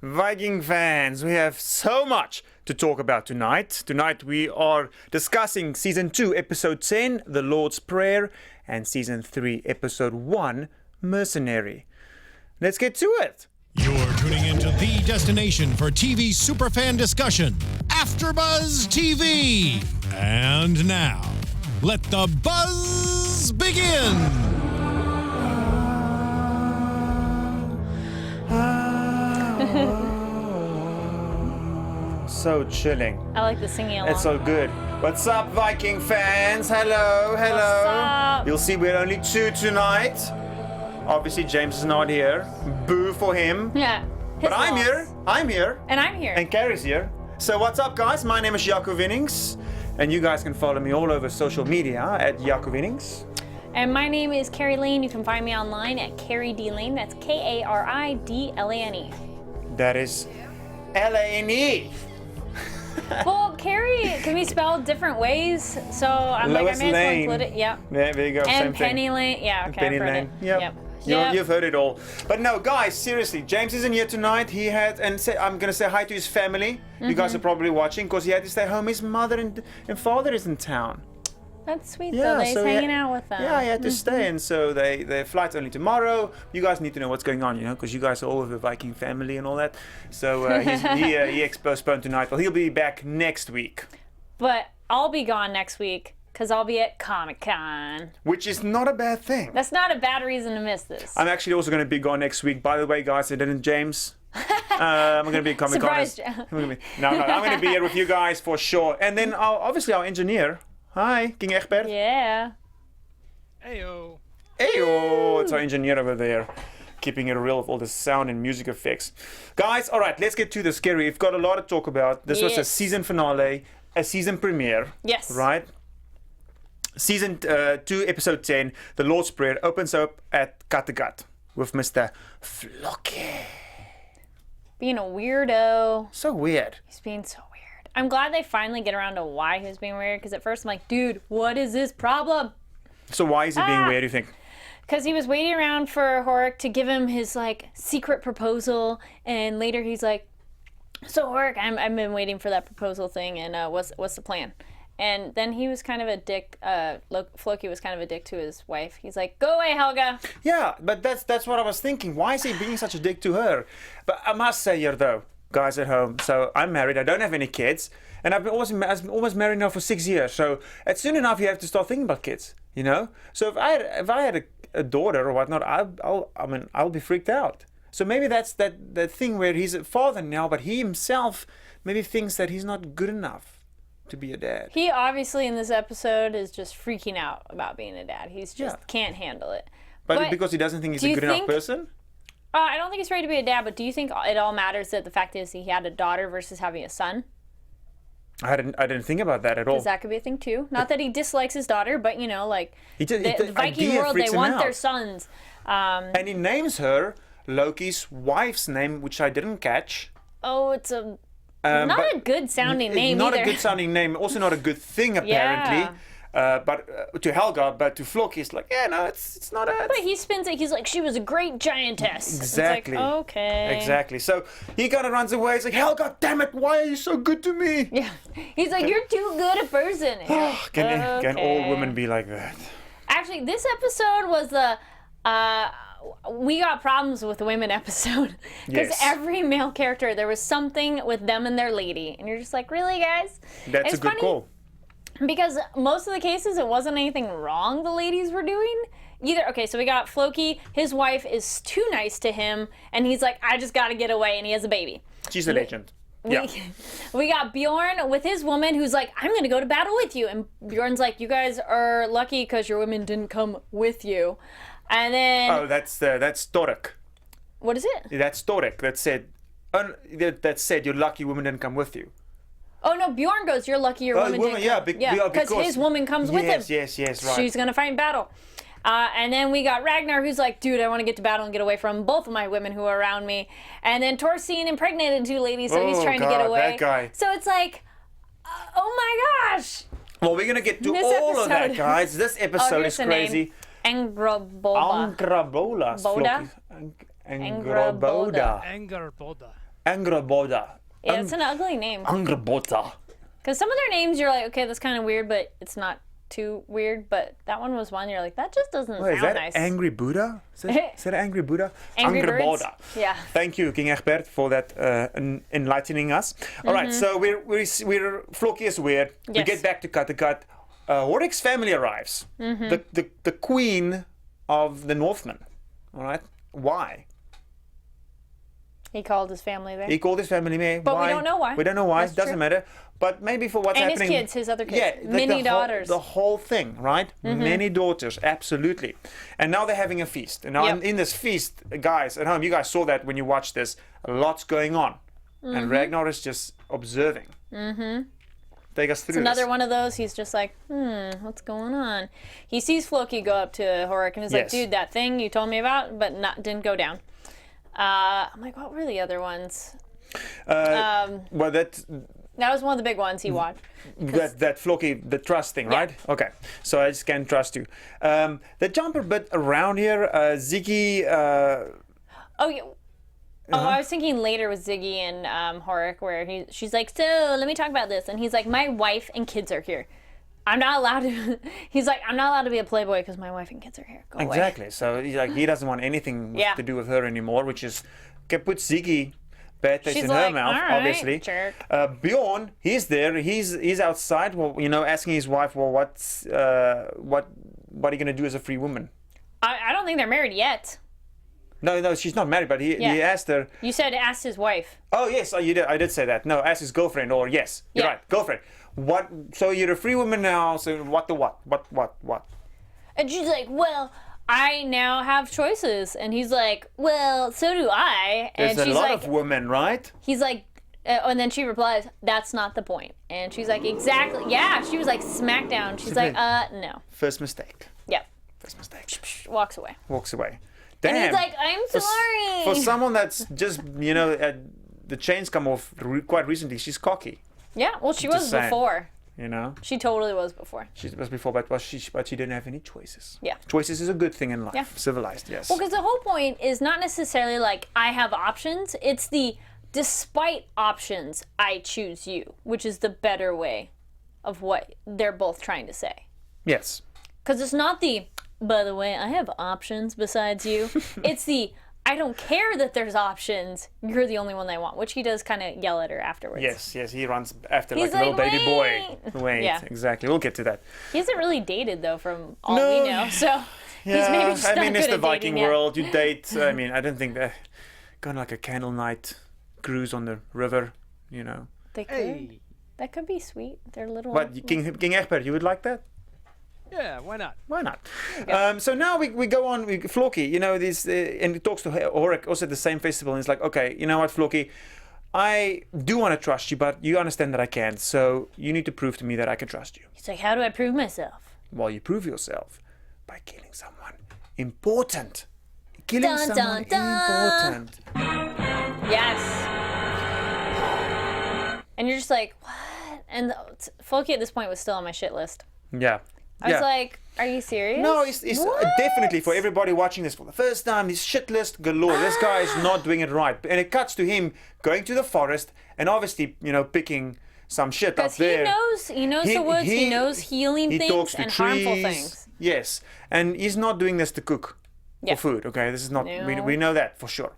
Viking fans, we have so much to talk about tonight. Tonight we are discussing Season 2, Episode 10, The Lord's Prayer, and Season 3, Episode 1, Mercenary. Let's get to it. You're tuning into the destination for TV superfan discussion, AFTERBUZZ TV. And now, let the buzz begin. So chilling. I like the singing along. It's so good. What's up, Viking fans? Hello, hello. What's up? You'll see we're only two tonight. Obviously, James is not here. Boo for him. Yeah. But I'm here. I'm here. And I'm here. And Kari's here. So what's up, guys? My name is Jaco Vienings. And you guys can follow me all over social media at Jaco Vienings. And my name is Kari Lane. You can find me online at Kari D Lane. That's Karidlane. That is Lane. Well, Kari can be spelled different ways, so I'm Lois like, I may as well Lane. include it. Yep. Yeah, there you go. And Same Penny thing. Lane. Yeah, okay, Penny I've heard Lane. it. Yep. You've heard it all. But no, guys, seriously, James isn't here tonight. He had, and I'm going to say hi to his family. You guys are probably watching because he had to stay home. His mother and father is in town. That's sweet, though. He's hanging out with them. Yeah, he had to stay, and so their flight's only tomorrow. You guys need to know what's going on, you know, because you guys are all with the Viking family and all that. So he postponed tonight. Well, he'll be back next week. But I'll be gone next week because I'll be at Comic-Con. Which is not a bad thing. That's not a bad reason to miss this. I'm actually also going to be gone next week. By the way, guys, I didn't James. I'm going to be at Comic-Con. Surprised. I'm going to be here with you guys for sure. And then obviously our engineer. Hi, King Egbert. Yeah. Heyo. Heyo, it's our engineer over there, keeping it real with all the sound and music effects. Guys, all right, let's get to the scary. We've got a lot to talk about. This was a season finale, a season premiere. Yes. Right? Season 2, Episode 10, The Lord's Prayer, opens up at Kattegat with Mr. Floki. Being a weirdo. So weird. He's being so weird. I'm glad they finally get around to why he was being weird, because at first I'm like, dude, what is this problem? So why is he being weird, do you think? Because he was waiting around for Horik to give him his, like, secret proposal, and later he's like, so Horik, I've been waiting for that proposal thing, and what's the plan? And then he was kind of a dick, Floki was kind of a dick to his wife. He's like, go away, Helga. Yeah, but that's what I was thinking. Why is he being such a dick to her? But I must say here, though, guys at home, so I'm married, I don't have any kids, and I've been almost married now for 6 years, so it's soon enough you have to start thinking about kids, you know? So if I had a daughter or whatnot, I'll be freaked out. So maybe that's that thing where he's a father now, but he himself maybe thinks that he's not good enough to be a dad. He obviously in this episode is just freaking out about being a dad. He's just can't handle it. But because he doesn't think he's a good enough person? I don't think he's ready to be a dad, but do you think it all matters that the fact is he had a daughter versus having a son? I didn't think about that at all. Because that could be a thing too. Not that he dislikes his daughter, but you know, like the Viking world, they want their sons. And he names her Loki's wife's name, which I didn't catch. Oh, it's a not a good sounding name Not either. a good sounding name. Also not a good thing apparently. Yeah. But to Helga, but to Floki, it's like, yeah, no, it's not a... But he spins it, he's like, she was a great giantess. Exactly. It's like, okay. Exactly. So he kind of runs away. He's like, Helga, damn it, why are you so good to me? Yeah. He's like, you're too good a person. Can all women be like that? Actually, this episode was the we got problems with women episode. Because every male character, there was something with them and their lady. And you're just like, really, guys? That's a good call. Because most of the cases, it wasn't anything wrong the ladies were doing. Either, okay, so we got Floki, his wife is too nice to him, and he's like, I just gotta get away, and he has a baby. She's a legend. Yeah. We got Bjorn with his woman who's like, I'm gonna go to battle with you. And Bjorn's like, you guys are lucky because your women didn't come with you. And then... Oh, that's Horik. What is it? That's Horik that said your lucky woman didn't come with you. Oh no, Bjorn goes, you're lucky your woman didn't come. Because his woman comes with him. Yes, right. She's gonna fight in battle. And then we got Ragnar, who's like, dude, I want to get to battle and get away from both of my women who are around me. And then Torstein impregnated 2 ladies, so he's trying to get away. That guy. So it's like, oh my gosh. Well, we're gonna get to all of that, guys. This episode is crazy. Angrabola. Angrabola. Boda? Angraboda. Angerboda. Angrboda. Yeah, it's an ugly name. Angrboda. Because some of their names, you're like, okay, that's kind of weird, but it's not too weird. But that one was one you're like, that just doesn't Wait, sound is that nice. Angry Buddha? Is that Angry Buddha? Angry Birds? Angrboda. Yeah. Thank you, King Egbert, for that enlightening us. All right, so we're Floki is weird. We Yes. get back to Kattegat. Horik's family arrives. The queen of the Northmen. All right, why? He called his family there. He called his family there. But we don't know why. We don't know why. That's Doesn't true. matter. But maybe for what's And happening. his kids, his other kids. Yeah, like Many the whole- daughters. the whole thing, right? Many daughters, absolutely. And now they're having a feast. And now Yep. in this feast, guys at home, you guys saw that when you watched this. A lot's going on, and Ragnar is just observing. Take us through It's another this. one of those. He's just like, what's going on? He sees Floki go up to Horik and is like, Yes. dude, that thing you told me about, but didn't go down. I'm like, what were the other ones? Well, That was one of the big ones he watched. that Floki, the trust thing, right? Okay. So I just can't trust you. They jump a bit around here. Ziggy. Oh, yeah. Oh, I was thinking later with Ziggy and Horik, where she's like, so let me talk about this, and he's like, my wife and kids are here. I'm not allowed to. He's like, I'm not allowed to be a playboy because my wife and kids are here. Go away. Exactly. So he's like, he doesn't want anything Yeah. to do with her anymore, which is can put Ziggy bad taste She's in like, her mouth, "All right, obviously. jerk." Bjorn, he's there. He's outside. Well, asking his wife, well, what are you gonna do as a free woman? I don't think they're married yet. No, she's not married. But he Yeah. asked her. You said asked his wife. Oh yes, you did. I did say that. No, ask his girlfriend. Or yes, you're Yeah. right, girlfriend. What? So you're a free woman now. So what? What? And she's like, well, I now have choices. And he's like, well, so do I. There's And a she's lot like, of women, right? he's like, and then she replies, that's not the point. And she's like, exactly. Yeah, she was like smack down. She's like, no. First mistake. Yep. First mistake. Walks away. Walks away. And Damn. he's like, I'm sorry. For someone that's just, the chains come off quite recently, she's cocky, Yeah, well, she was saying. before. you know? She totally was before. She was before, but she didn't have any choices. Yeah. Choices is a good thing in life. Yeah. Civilized, yes. Well, because the whole point is not necessarily like I have options. It's the despite options, I choose you, which is the better way of what they're both trying to say. Yes. Because it's not the, by the way, I have options besides you. It's the, I don't care that there's options. You're the only one I want, which he does kind of yell at her afterwards. Yes, he runs after He's like a little like, baby boy. Wait, Yeah. exactly. We'll get to that. He hasn't really dated, though, from all No. we know. So he's Yeah, maybe just I not mean, good it's the at Viking dating yet. world. You date. I mean, I don't think that going like a candle night cruise on the river. You know. They could. Hey. That could be sweet. They're little. But King Egbert, you would like that? Yeah, why not? Why not? So now we go on. Floki, this, and he talks to Horik also at the same festival. And he's like, okay, you know what, Floki, I do want to trust you, but you understand that I can't. So you need to prove to me that I can trust you. He's like, how do I prove myself? Well, you prove yourself by killing someone important. Killing Dun, someone dun, dun. important. Yes. And you're just like, what? And Floki at this point was still on my shit list. Yeah. I was like, are you serious? No, it's What? definitely for everybody watching this for the first time. His shit list galore. This guy is not doing it right, and it cuts to him going to the forest and obviously, picking some shit up Because he there. knows the woods. He knows healing he things talks to and harmful trees. things. Yes, and he's not doing this to cook Yeah. for food. Okay, this is not. No. We know that for sure.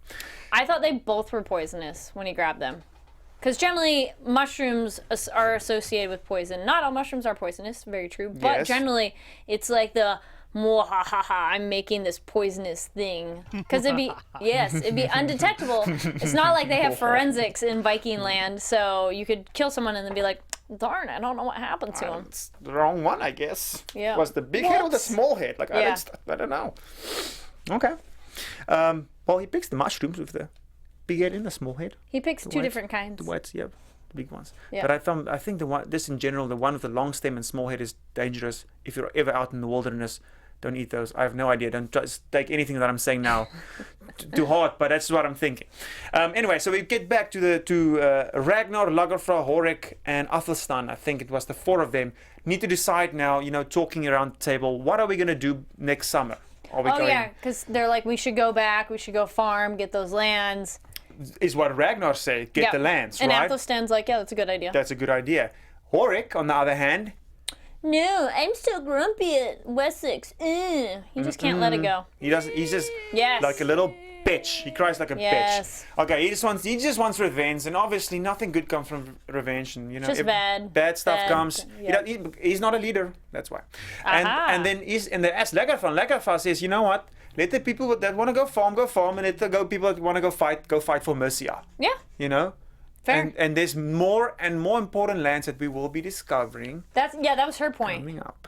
I thought they both were poisonous when he grabbed them. Because generally, mushrooms are associated with poison. Not all mushrooms are poisonous, very true. But Yes. generally, it's like the, mwahaha, I'm making this poisonous thing. Because it'd be undetectable. It's not like they have forensics in Viking land, so you could kill someone and then be like, darn, I don't know what happened to him. It's the wrong one, I guess. Yeah. Was the big head or the Whoops. small head? Like Yeah. I don't know. Okay. Well, he picks the mushrooms with the big head and the small head. He picks two white- different kinds. The whites, yeah, the big ones. Yeah. But I think this in general, the one with the long stem and small head is dangerous. If you're ever out in the wilderness, don't eat those. I have no idea. Don't just take anything that I'm saying now to heart, but that's what I'm thinking. Anyway, so we get back to Ragnar, Lagerthaand, Horik, and Athelstan. I think it was the four of them need to decide now. Talking around the table, what are we gonna do next summer? Are we Oh, going? yeah, because they're like, we should go back, we should go farm, get those lands. is what Ragnar said. Get Yeah. the lands, And right? Athelstan's like, yeah, that's a good idea. That's a good idea. Horik, on the other hand, No, I'm still grumpy at Wessex. He just can't let it go. he doesn't. He's just Yes. like a little bitch. He cries like a Yes. bitch. Okay, he just wants revenge, and obviously nothing good comes from revenge. And Just bad stuff bad, comes. yeah. He's not a leader. That's why. Aha. And then as Lagerthaand says, you know what? Let the people that want to go farm, and let the people that want to go fight for Mercia. Yeah, You know. fair. And there's more and more important lands that we will be discovering That was her point. coming up.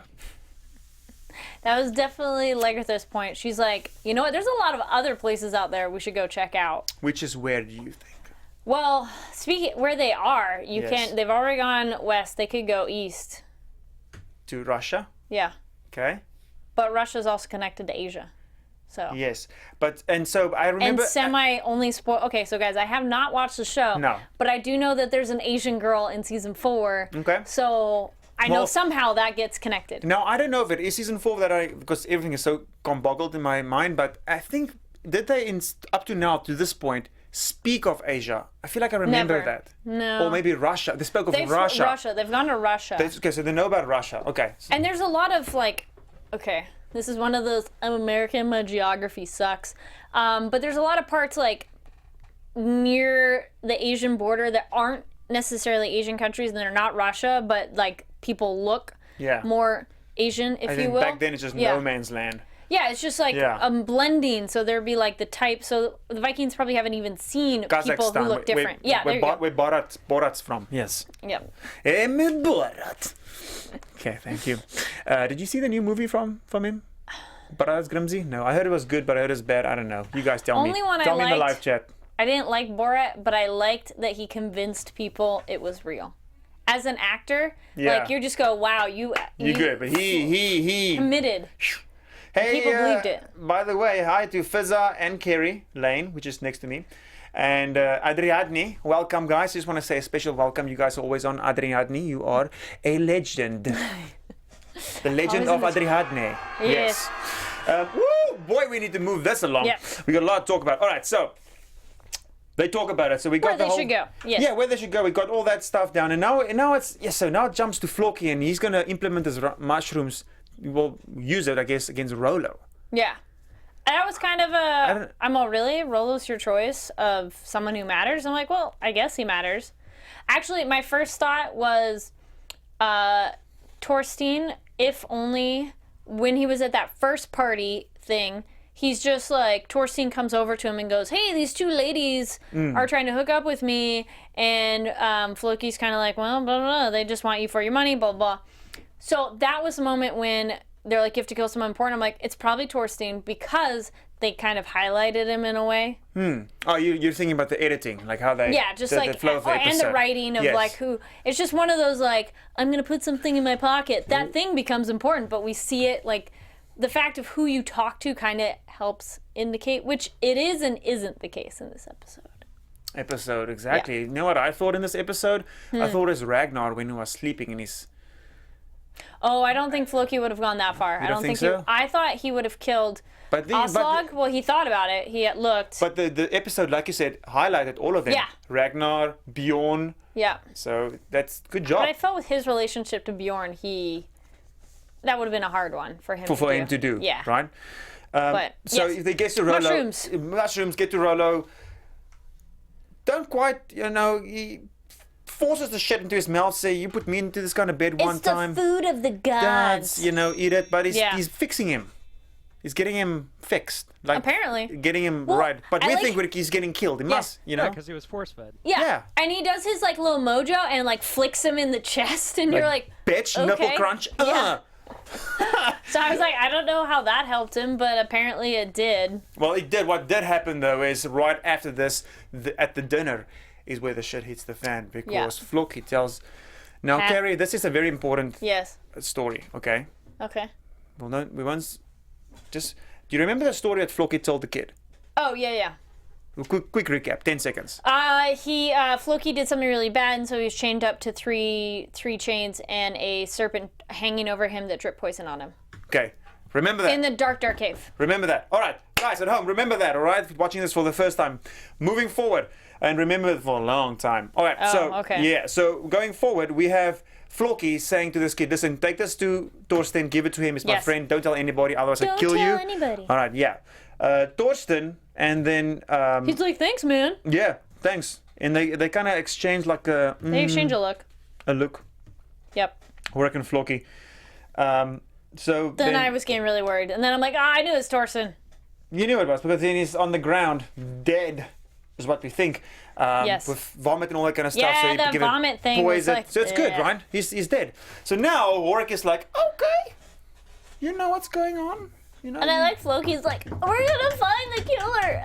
That was definitely Lagerthaand's point. She's like, you know what? There's a lot of other places out there we should go check out. Which is where do you think? Well, speaking where they are, you Yes. can't. They've already gone west. They could go east. To Russia? Yeah, Okay. but Russia's also connected to Asia. So Yes. So I remember. and semi only spoil. Okay, so guys, I have not watched the show. No. But I do know that there's an Asian girl in season 4. Okay. So I know Well- somehow that gets connected. Now I don't know if it is season 4 because everything is so boggled in my mind, but I think did they up to now to this point speak of Asia? I feel like I remember Never. that. No. Or maybe Russia. They spoke of They've Russia. They've gone to Russia. Okay, so they know about Russia. Okay. And there's a lot of like, okay, this is one of those, I'm American, my geography sucks. But there's a lot of parts like near the Asian border that aren't necessarily Asian countries and they're not Russia, but like people look Yeah. more Asian, if I you think will. back then it's just Yeah. no man's land. Yeah, it's just like Yeah. blending. So there'd be like the type. So the Vikings probably haven't even seen people who Kazakhstan. look different. Yeah, there you go. Where Borat's from. Yes. Yep. Emil Borat. Okay, thank you. Did you see the new movie from him? Borat's Grimsey? No, I heard it was good, but I heard it was bad. I don't know. You guys tell me. Only one I Tell me in the liked- live chat. I didn't like Borat, but I liked that he convinced people it was real. As an actor, Yeah. like you just go, wow, you Good, but he. committed. Hey, people believed it. By the way, hi to Fizza and Kari Lane, which is next to me. And Adriadni, welcome guys. Just want to say a special welcome. You guys are always on. Adriadni, you are a legend. The legend of Always in the Adriadni. Yes. Woo, boy, we need to move this along. Yep. We got a lot to talk about. All right, so they talk about it. So we got Where the they whole, should go. Yes. Yeah, where they should go. We got all that stuff down, and now it's So now it jumps to Floki, and he's gonna implement his mushrooms. We'll use it, I guess, against Rollo. Yeah. That was kind of don't- I'm all really, Rollo's your choice of someone who matters. I'm like, well, I guess he matters. Actually, my first thought was Torstein, if only when he was at that first party thing, he's just like, Torstein comes over to him and goes, hey, these two ladies are trying to hook up with me. And Floki's kind of like, well, blah, blah, blah. They just want you for your money, blah, blah. So that was the moment when they're like, you have to kill someone important. I'm like, it's probably Torstein because they kind of highlighted him in a way. Oh, you're thinking about the editing, like how they Yeah, just the like, flow of the and the episode. writing of Yes. like who, it's just one of those like, I'm going to put something in my pocket. That thing becomes important, but we see it like the fact of who you talk to kind of helps indicate, which it is and isn't the case in this episode. Exactly. You know what I thought in this episode? I thought it was Ragnar when he was sleeping in his. Oh, I don't think Floki would have gone that far. I don't don't think think so? I thought he would have killed But Aslaug. Well, he thought about it. He had looked. But the episode, like you said, highlighted all of them. Yeah. Ragnar, Bjorn. Yeah. So that's good job But I felt with his relationship to Bjorn, that would have been a hard one for him for him to do. Yeah. Right. But So yes. if they get to Rollo, mushrooms get to Rollo. Don't quite, he forces the shit into his mouth. Say, you put me into this kind of bed one It's the time. food of the gods. Eat it. But Yeah. he's fixing him. He's getting him fixed. Like Apparently. getting him Well, right. But I we like- think he's getting killed. He must, Yeah, because he was force fed. Yeah. Yeah. And he does his like little mojo and like flicks him in the chest, and you're like, bitch, nipple okay. crunch. Yeah. So I was like, I don't know how that helped him, but apparently it did. Well, it did. What did happen though is right after this, at the dinner, is where the shit hits the fan because Floki tells. Now, Ha- Kari, this is a very important Yes. story. Okay. Okay. Well, no, we once just. Do you remember the story that Floki told the kid? Oh yeah, yeah. Quick recap. 10 seconds. Floki did something really bad, and so he was chained up to three chains and a serpent hanging over him that dripped poison on him Okay. Remember that. in the dark cave. Remember that. All right. guys at home, remember that, all right? Watching this for the first time. Moving forward, and remember it for a long time. All right, okay. Yeah, so going forward, we have Floki saying to this kid, listen, take this to Thorsten, give it to him, he's my friend, don't tell anybody, otherwise I'll kill you. Don't tell anybody. All right, yeah. Thorsten, and then... he's like, thanks, man. Yeah, thanks. And they kind of exchange like a... They exchange a look. A look. Yep. Horik and Floki. So then I was getting really worried. And then I'm like, I knew it was Thorsten. You knew it was, because then he's on the ground, dead, is what we think. Yes. With vomit and all that kind of stuff. Yeah, so you the give vomit thing poison. was like, so it's good, yeah. right? He's dead. So now Horik is like, okay, you know what's going on. You know. And I like Floki's like, we're gonna find the killer.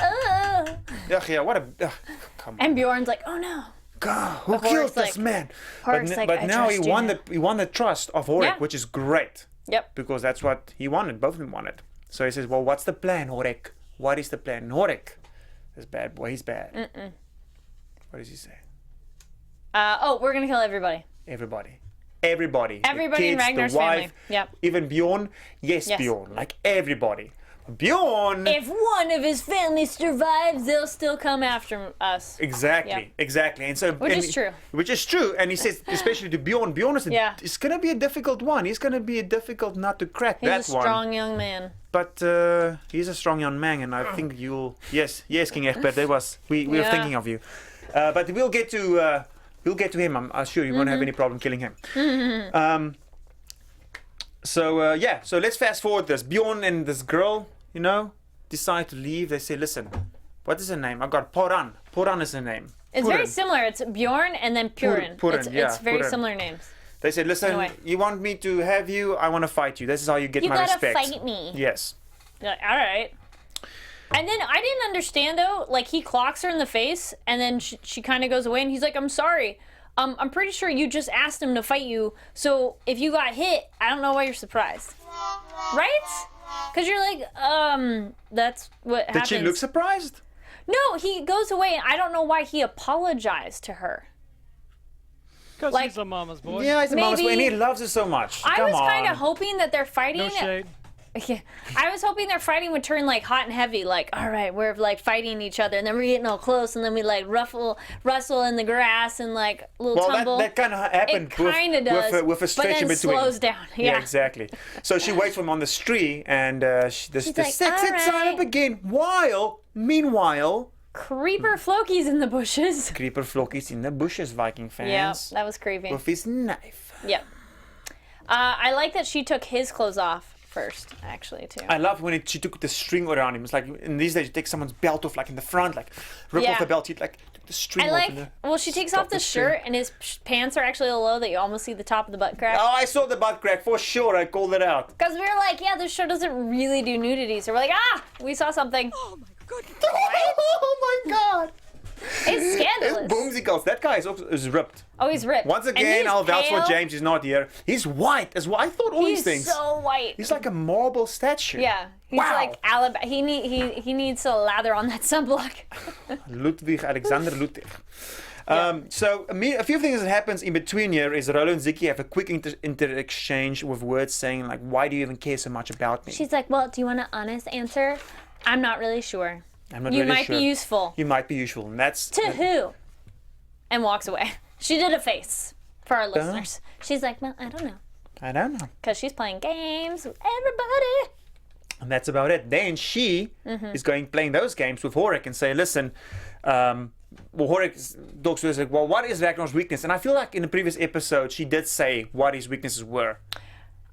Ugh, yeah, what a... come on. And Bjorn's like, oh no. God, who But killed Horik's this like- man? Horik's But, like, but I now he trust you won now. the trust of Horik, Yeah. which is great. Yep. Because that's what he wanted. Both of them wanted. So he says, well, what's the plan, Horik? What is the plan? And Horik, this bad boy, he's bad. What does he say? We're gonna kill everybody. Everybody. Everybody. Everybody the in kids, Ragnar's the wife, family. Yep. Even Bjorn. Yes, Yes. Bjorn. Like everybody. Bjorn. If one of his family survives, they'll still come after us. Exactly, Yep. exactly. And so, Which is true. Which is true. And he says, especially to Bjorn, is Yeah. it's going to be a difficult one. He's going to be a difficult nut to crack, He's that a one. strong young man. But he's a strong young man, and I think you'll... Yes, King Egbert, we were Yeah. thinking of you. But we'll get to him. I'm sure you won't have any problem killing him. So let's fast forward this. Bjorn and this girl, decide to leave. They say, listen, what is her name? I got Poran. Poran is her name. It's very similar. It's Bjorn and then Purin. Purin, It's very Purin. similar names. They said, listen, Anyway. you want me to have you? I want to fight you. This is how you get You my gotta respect. fight me. Yes. You're like, all right. And then I didn't understand though. Like he clocks her in the face, and then she kind of goes away, and he's like, "I'm sorry. I'm pretty sure you just asked him to fight you. So if you got hit, I don't know why you're surprised, right? Because you're like, that's what happens." Did she look surprised? No, he goes away, and I don't know why he apologized to her. Because Like- he's a mama's boy. Yeah, he's a mama's boy, and he Maybe- loves her so much. I Come was kind on. of hoping that they're fighting. No shade. Yeah, I was hoping their fighting would turn like hot and heavy. Like, all right, we're like fighting each other, and then we're getting all close, and then we like rustle in the grass and like a little Well, tumble. that kind of happened It kind of does, with a but stretch then in between. slows down. Yeah, Yeah. exactly. So she waits for him on the street, and the She's the like, sex "All time right." begin. Meanwhile, Creeper Floki's in the bushes. Creeper Floki's in the bushes, Viking Yeah, fans. that was creepy. With his knife. Yep. I like that she took his clothes off first, actually, too. I love when she took the string around him. It's like in these days you take someone's belt off, like in the front, like rip off Yeah. the belt. She like took the string I off. like, and well, she takes off the string. shirt, and his pants are actually a little low that you almost see the top of the butt crack. Oh, I saw the butt crack for sure. I called it out. Because we were like, yeah, this show doesn't really do nudity. So we're like, we saw something. Oh my god! It's scandalous. It's boomsicles. That guy is ripped. Oh, he's ripped. Once And again, he's I'll vouch for pale. James. He's not here. He's white as well. I thought all He's these things. so white. He's like a marble statue. Yeah. He's Wow. like Alabama. He needs to lather on that sunblock. Alexander Ludwig. So a few things that happens in between here is Rollo and Ziki have a quick inter-exchange with words saying like, why do you even care so much about me? She's like, well, do you want an honest answer? I'm not really sure. I'm not You really might sure. be useful. You might be useful. And that's... To who? And walks away. She did a face for our listeners. She's like, well, I don't know. I don't know. Because she's playing games with everybody. And that's about it. Then she is playing those games with Horik and say, listen, Horik talks to her like, well, what is Ragnar's weakness? And I feel like in the previous episode, she did say what his weaknesses were.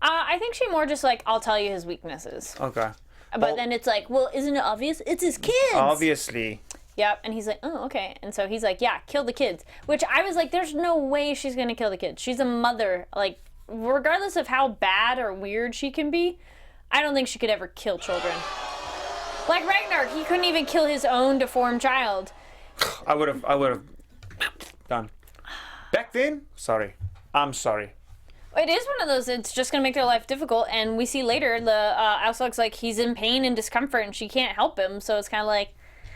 I think she more just like, I'll tell you his weaknesses. Okay. But Well, then it's like, well, isn't it obvious? It's his kids. obviously. Yep. And he's like, oh, okay. And so he's like, yeah, kill the kids. Which I was like, there's no way she's going to kill the kids. She's a mother. Like, regardless of how bad or weird she can be, I don't think she could ever kill children. Like Ragnar, he couldn't even kill his own deformed child. I would have done. Back then, sorry. I'm sorry. It is one of those, it's just going to make their life difficult. And we see later, the Aslaug's like, he's in pain and discomfort and she can't help him. So it's kind of like,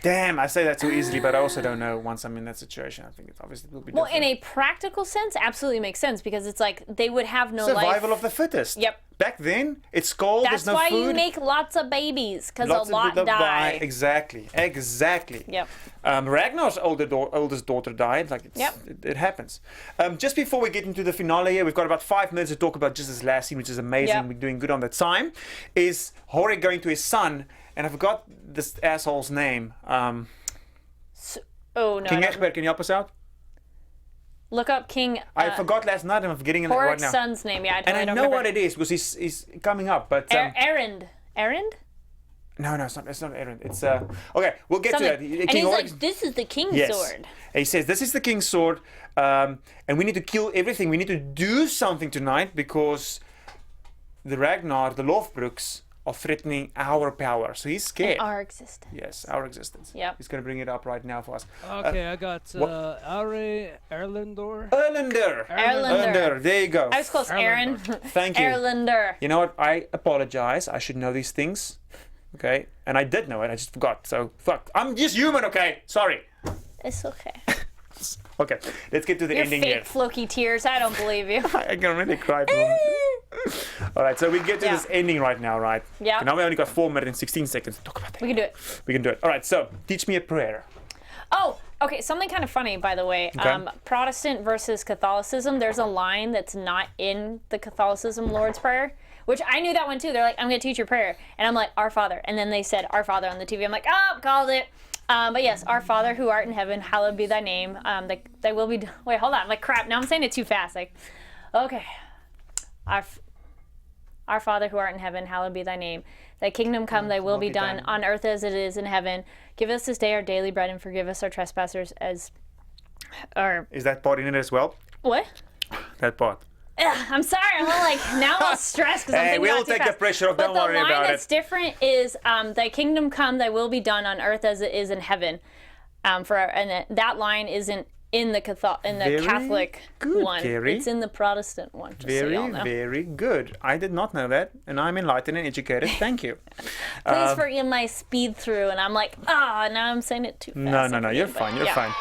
Damn, I say that too easily, but I also don't know once I'm in that situation. I think it obviously will be Well, different. in a practical sense, absolutely makes sense because it's like they would have no life. Survival of the fittest. Yep. Back then, it's cold, That's there's no why food. you make lots of babies because a Lots of lot people die. Exactly. Yep. Ragnar's oldest daughter died. Like Yep. it happens. Just before we get into the finale here, we've got about 5 minutes to talk about just this last scene, which is amazing. Yep. We're doing good on the time. Is Horik going to his son, and I forgot this asshole's name. Oh no. King I don't- Egbert, can you help us out? Look up King. I forgot last night, and I'm forgetting it right Horik's now. son's name. Yeah, I And totally I don't know remember. what it is because he's coming up, but Erend. Erend? no, it's not. It's not Aaron. It's okay. We'll get Something. to that. And King he's Horik's- like, this is the king's Yes. sword. And he says, this is the king's sword, and we need to kill everything. We need to do something tonight because the Ragnar, the Lothbroks, are threatening our power. So he's scared. Our existence. Yes, our existence. Yep. He's going to bring it up right now for us. Okay, I got what- Aure Erlendor. Erlander. Erlander. There you go. I was close. Aaron. Thank you. Erlander. You know what? I apologize. I should know these things. Okay? And I did know it. I just forgot. So, fuck. I'm just human, okay? Sorry. It's okay. Okay. Let's get to the Your ending fake here. Floki tears. I don't believe you. I can really cry. Bro. All right, so we get to Yeah. this ending right now, right? Yeah. Okay, now we only got 4 minutes and 16 seconds to talk about that. We can do it. We can do it. All right, so teach me a prayer. Oh, okay. Something kind of funny, by the way. Okay. Protestant versus Catholicism. There's a line that's not in the Catholicism Lord's Prayer, which I knew that one too. They're like, I'm going to teach your prayer. And I'm like, Our Father. And then they said, Our Father on the TV. I'm like, oh, called it. But yes, Our Father who art in heaven, hallowed be thy name. Thy will be done. Wait, hold on. Like, crap. Now I'm saying it too fast. Like, okay. Our Father who art in heaven, hallowed be thy name. Thy kingdom come, thy will be done, on earth as it is in heaven. Give us this day our daily bread and forgive us our trespasses as... Or... Is that part in it as well? What? That part. Ugh, I'm sorry. I'm all like, now I'm all stressed because I'm Hey, thinking we'll about it too take the fast. pressure off. But Don't worry the line about that's it. different is, thy kingdom come, thy will be done on earth as it is in heaven. That line isn't in the Very Catholic good, one. Kari. It's in the Protestant one. Just so Very, y'all know. very good. I did not know that, and I'm enlightened and educated. Thank you. Please forgive my speed through, and I'm like, now I'm saying it too fast. No, I you're forget, fine. but You're yeah. fine.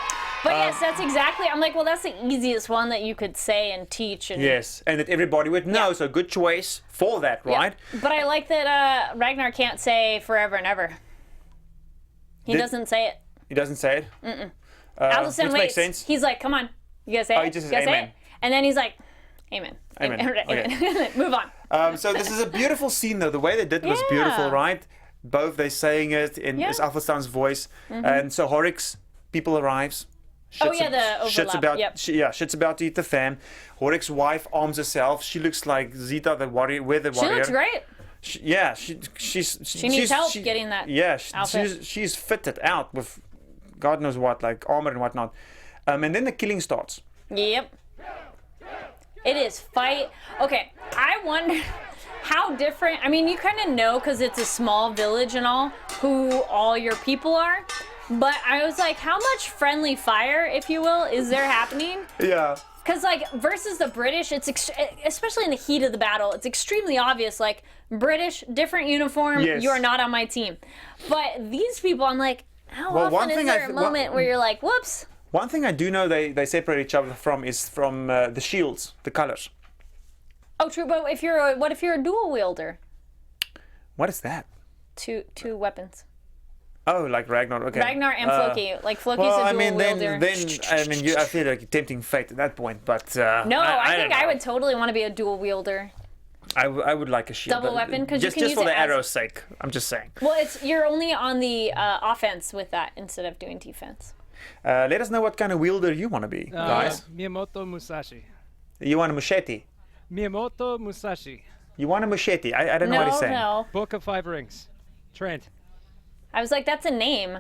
But yes, that's exactly. I'm like, well, that's the easiest one that you could say and teach. And Yes, and that everybody would know, Yeah. so good choice for that, Yeah. right? But I like that Ragnar can't say forever and ever. He doesn't say it. He doesn't say it. Allison which waits. makes sense. He's like, come on, you gotta say it. he just You gotta says say amen. it. And then he's like, amen. Amen. Amen. Move on. So this is a beautiful scene, though. The way they did it was Yeah. beautiful, right? Both they saying it in Yeah. his Alphastan's voice, and so Horik's people arrives. Oh, yeah, the shit's overlap, about yep. shit's about to eat the fam. Horik's wife arms herself. She looks like Zita, the warrior. With the She warrior. looks great. She needs help getting that outfit. she's fitted out with God knows what, like armor and whatnot. And then the killing starts. Yep. It is fight. Okay, I wonder how different. I mean, you kind of know because it's a small village and all who all your people are. But I was like, how much friendly fire, if you will, is there happening? Yeah. Because, like, versus the British, it's especially in the heat of the battle, it's extremely obvious. Like, British, different uniform, Yes. you are not on my team. But these people, I'm like, how Well, often one is thing there a moment where you're like, whoops? One thing I do know they separate each other from is from the shields, the colors. Oh, true. But what if you're a dual wielder? What is that? Two weapons. Oh, like Ragnar. Okay. Ragnar and Floki. Like Floki's Well, a I dual mean, wielder. I feel like tempting fate at that point, but No, I think don't I know. would totally want to be a dual wielder. I would like a shield. Double but weapon? 'Cause you just can use for it the as- arrow's sake. I'm just saying. Well, you're only on the offense with that instead of doing defense. Let us know what kind of wielder you want to be, guys. Miyamoto Musashi. You want a machete? Miyamoto Musashi. You want a machete? I don't know what he's saying. No. Book of Five Rings. Trent. I was like, that's a name.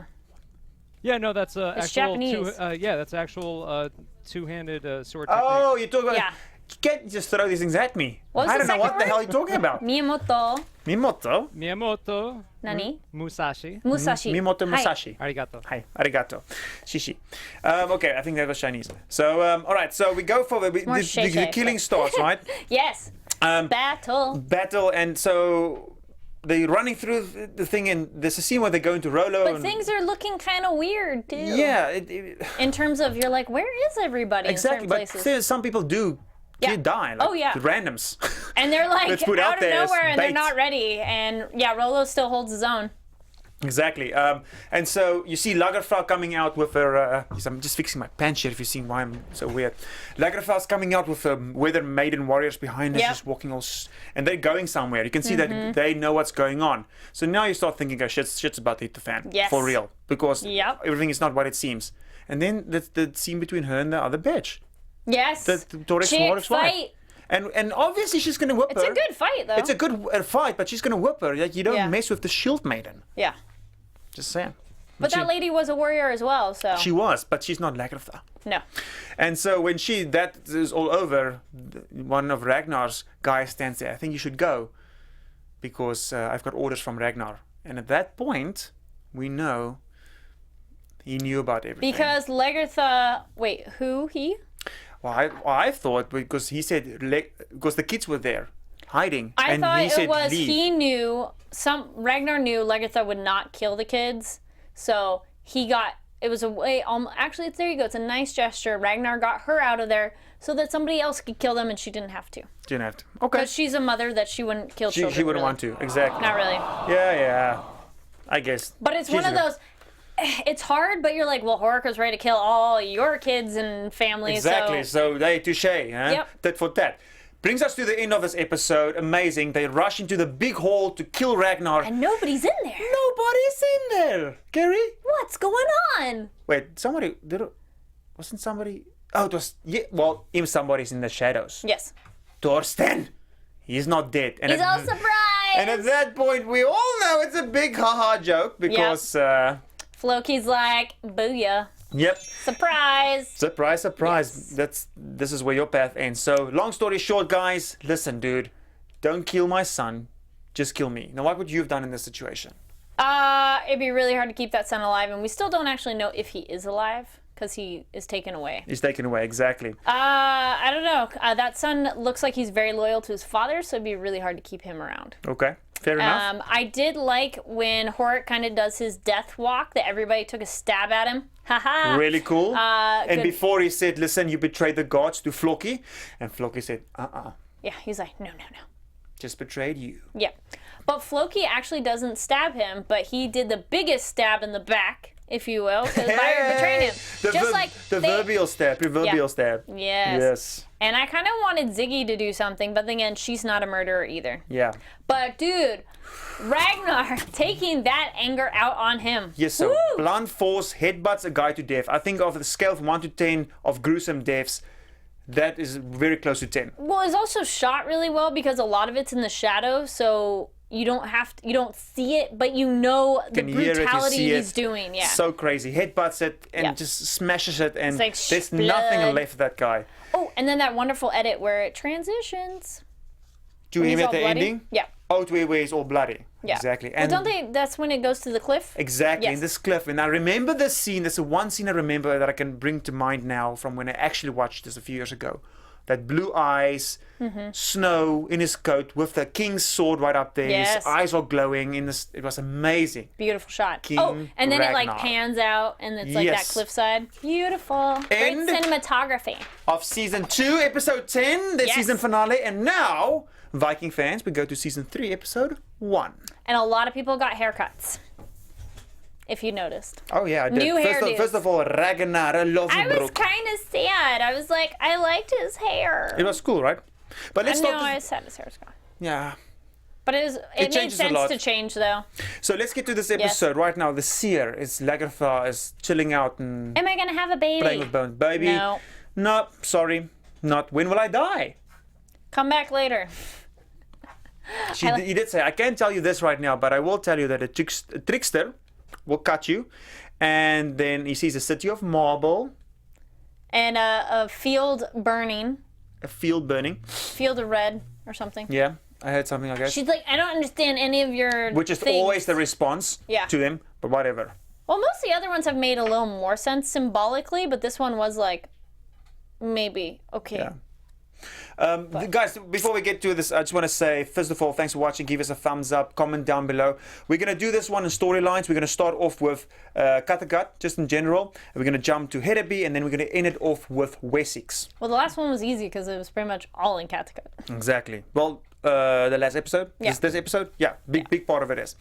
Yeah, no, that's It's actual. Japanese. That's actual two-handed sword Oh, you talk about. Yeah. You can't just throw these things at me. What was I the don't know what second the hell word? you're talking about. Miyamoto Miyamoto. technique. Miyamoto. Nani? Musashi. Musashi. Miyamoto Hi. Musashi. Arigato. Hi, arigato. Shishi. Okay, I think that was Chinese. So, all right, so we go for more the shay-shay. killing starts, right? Yes. Battle. Battle, and so they're running through the thing, and there's a scene where they go into Rollo. But and, things are looking kind of weird too. yeah, In terms of you're like, where is everybody exactly. in certain But places? still, some people do die. Like, Oh, yeah. the randoms. And they're like Let's put out out of there as nowhere and they're bait. not ready. And yeah, Rollo still holds his own. Exactly. And so you see Lagerthaand coming out with her. I'm just fixing my pants here if you've seen why I'm so weird. Lagerthaand's coming out with her weather maiden warriors behind her, Yep. just walking all. And they're going somewhere. You can see that they know what's going on. So now you start thinking, oh, shit's about to hit the fan. Yes. For real. Because Yep. everything is not what it seems. And then the scene between her and the other bitch. Yes. The Horik's wife. fight. And obviously she's going to whip It's her. a good fight though. It's a good fight, but she's going to whip her. Like, you don't Yeah. mess with the shieldmaiden. Yeah. Just saying. But that lady was a warrior as well, so. She was, but she's not Lagerthaand. No. And so when that is all over, one of Ragnar's guys stands there. I think you should go because I've got orders from Ragnar. And at that point, we know he knew about everything. Because Lagerthaand. Wait, who? He? Well, I thought because he said because the kids were there hiding. I and thought he it said was leave. he knew. Ragnar knew Lagerthaand would not kill the kids. So he got. It was a way. Actually, there you go. It's a nice gesture. Ragnar got her out of there so that somebody else could kill them and she didn't have to. Didn't have to. Okay. Because she's a mother that she wouldn't kill children. She wouldn't really. want to. Exactly. Not really. Yeah. I guess. But it's She's one of a- those. It's hard, but you're like, well, Horik was ready to kill all your kids and family. Exactly. So So they touche, huh? Yep. Tit for tat. Brings us to the end of this episode. Amazing. They rush into the big hall to kill Ragnar. and nobody's in there. Nobody's in there. Kari? What's going on? Wait, somebody wasn't somebody? Oh, it was if somebody's in the shadows. Yes. Torsten. He's not dead. And He's all surprised. And at that point, we all know it's a big haha joke because, Floki's like, booyah. yep. Surprise. Surprise. This is where your path ends. So, long story short, guys, listen, dude. Don't kill my son. Just kill me. Now, what would you have done in this situation? It'd be really hard to keep that son alive, and we still don't actually know if he is alive because he is taken away. He's taken away, exactly. I don't know. That son looks like he's very loyal to his father, so it'd be really hard to keep him around. Okay, fair enough. I did like when Horik kind of does his death walk, that everybody took a stab at him. Haha. Really cool. And good. before he said, listen, you betrayed the gods to Floki. And Floki said, Yeah, he's like, no. just betrayed you. Yeah. But Floki actually doesn't stab him, but he did the biggest stab in the back, if you will, because Byron betrayed him. The proverbial stab. Yes. And I kind of wanted Ziggy to do something, but then again, she's not a murderer either. Yeah. But dude, Ragnar taking that anger out on him. Yes, so Woo! blunt force headbutts a guy to death. I think of the scale of 1 to 10 of gruesome deaths, that is very close to 10. Well, it's also shot really well because a lot of it's in the shadow, so you don't see it, but you know the Can hear it, you brutality see he's it. doing. Yeah. So crazy. Headbutts it and Yeah. just smashes it, and like there's blood. nothing left of that guy. Oh, and then that wonderful edit where it transitions. Do When you he's hear all the bloody? ending? Yeah. Oh, to where he's all bloody. Yeah. Exactly. Well, And don't they? That's when it goes to the cliff. exactly, Yes. in this cliff. And I remember this scene. There's one scene I remember that I can bring to mind now from when I actually watched this a few years ago. That blue eyes, snow in his coat with the king's sword right up there. Yes. His eyes are glowing. It was amazing. Beautiful shot. King and then it like Ragnar. pans out, and it's like that Yes. cliffside. Beautiful. Great And- cinematography. Of season 2, episode 10, the Yes. season finale. And now, Viking fans, we go to season 3, episode 1. And a lot of people got haircuts. If you noticed. Oh, yeah, I did. New hairdos. First of all, Ragnar I was Lothbrok. kind of sad. I was like, I liked his hair. It was cool, right? But let's I know start. I was sad his hair was gone. Yeah. But it made changes a sense lot. to change though. So let's get to this episode right now. The seer is Lagerthaand is chilling out and Am I gonna have a baby? playing with bones. Baby. No. No, sorry. Not. When will I die? Come back later. He did say, I can't tell you this right now, but I will tell you that a trickster will cut you. And then he sees a city of marble, And a field burning. a field burning. Field of red or something. Yeah, I heard something, I guess. She's like, I don't understand any of your Which is things. always the response Yeah. to them, but whatever. Well, most of the other ones have made a little more sense symbolically, but this one was like, maybe. Okay. Yeah. Guys, before we get to this, I just want to say, first of all, thanks for watching. Give us a thumbs up, comment down below. We're going to do this one in storylines. We're going to start off with Kattegat, just in general. We're going to jump to Hedeby, and then we're going to end it off with Wessex. Well, the last one was easy because it was pretty much all in Kattegat. Exactly. Well, the last episode? Yeah. This episode? Yeah, big part of it is.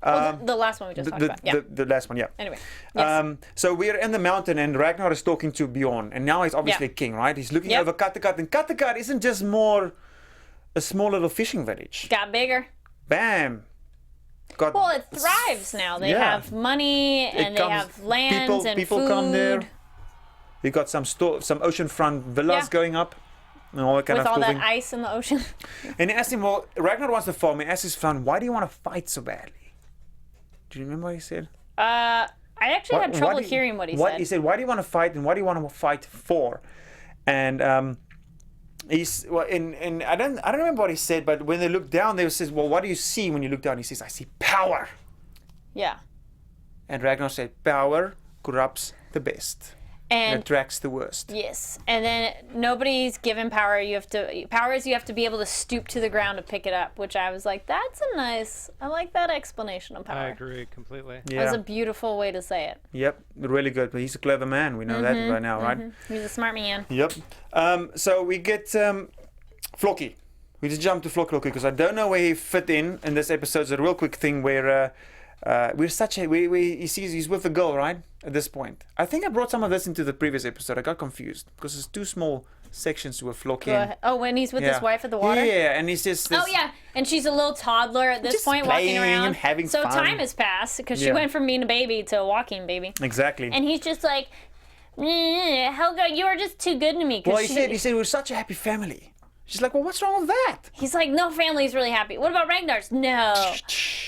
The last one we just talked about. Yeah. The last one, yeah. Anyway. Yes. So we're in the mountain, and Ragnar is talking to Bjorn, and now he's obviously Yeah. king, right? He's looking Yep. over Kattegat, and Kattegat isn't just more a small little fishing village. Got bigger. Bam. Got Well, it thrives now. They Yeah. have money and they have lands and people food. come there. You got some oceanfront villas Yeah. going up. And all that kind With of all cool that thing. ice in the ocean. And he asked him, well, Ragnar wants to farm. He asked his son, why do you want to fight so badly? Do you remember what he said? I actually had trouble hearing what he said. He said, why do you want to fight, and what do you want to fight for? And he's well, and I don't remember what he said, but when they looked down, they says, well, what do you see when you look down? He says, I see power. Yeah. And Ragnar said, power corrupts the best and And attracts the worst. yes, and then nobody's given power. You have to be able to stoop to the ground to pick it up, which I was like, I like that explanation of power. I agree completely. That was a beautiful way to say it. Yep, really good. But he's a clever man. We know that right now, right? He's a smart man. Yep. So we get Floki. We just jump to Floki real quick because I don't know where he fit in this episode. It's a real quick thing where he sees he's with the girl, right? At this point, I think I brought some of this into the previous episode. I got confused because there's two small sections with Floki. Go ahead. Oh, when he's with his wife at the water? Yeah, and he's just. Oh, yeah. And she's a little toddler at this Just point, walking playing around. and having so fun. time has passed because she Yeah. went from being a baby to a walking baby. Exactly. And he's just like, Helga, you are just too good to me. 'cause Well, he said we're such a happy family. She's like, well, what's wrong with that? He's like, no family's really happy. What about Ragnar's? No.